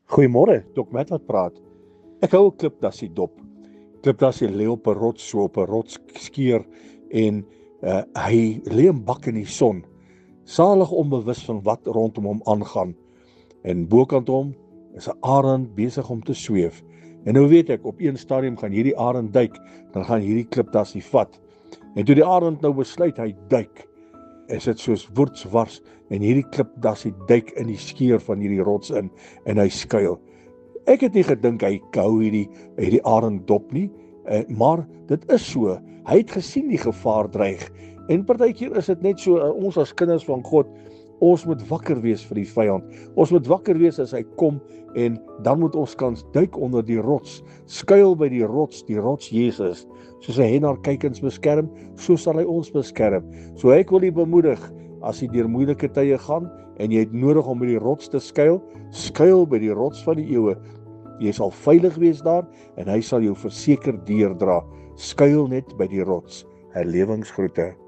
Goeiemôre, Dok Matt wat praat. Ek hou 'n klipdassie dop. Klipdassie lê op 'n rots, so op 'n rotsskeer en hy lê in bak in die son, salig onbewus van wat rondom hom aangaan. En bokant hom is 'n arend besig om te sweef. En nou weet ek, op een stadium gaan hierdie arend duik, dan gaan hierdie klipdassie vat. En toe die arend nou besluit hy duik, is dit soos woordswars en hierdie klipdassie duik in die skeur van hierdie rots in en hy skuil. Ek het nie gedink hy hou hierdie arend dop nie, maar dit is so. Hy het gesien die gevaar dreig. En partykeer is dit net so, ons as kinders van God, ons moet wakker wees vir die vyand. Ons moet wakker wees as hy kom en dan moet ons kan duik onder die rots, skuil by die rots Jesus. Soos 'n hen haar kuikens beskerm, so sal hy ons beskerm. So ek wil u bemoedig, as jy deur moeilike tye gaan en jy het nodig om by die rots te skuil by die rots van die eeue. Jy sal veilig wees daar en hy sal jou verseker deurdra. Skuil net by die rots. Herlewingsgroete.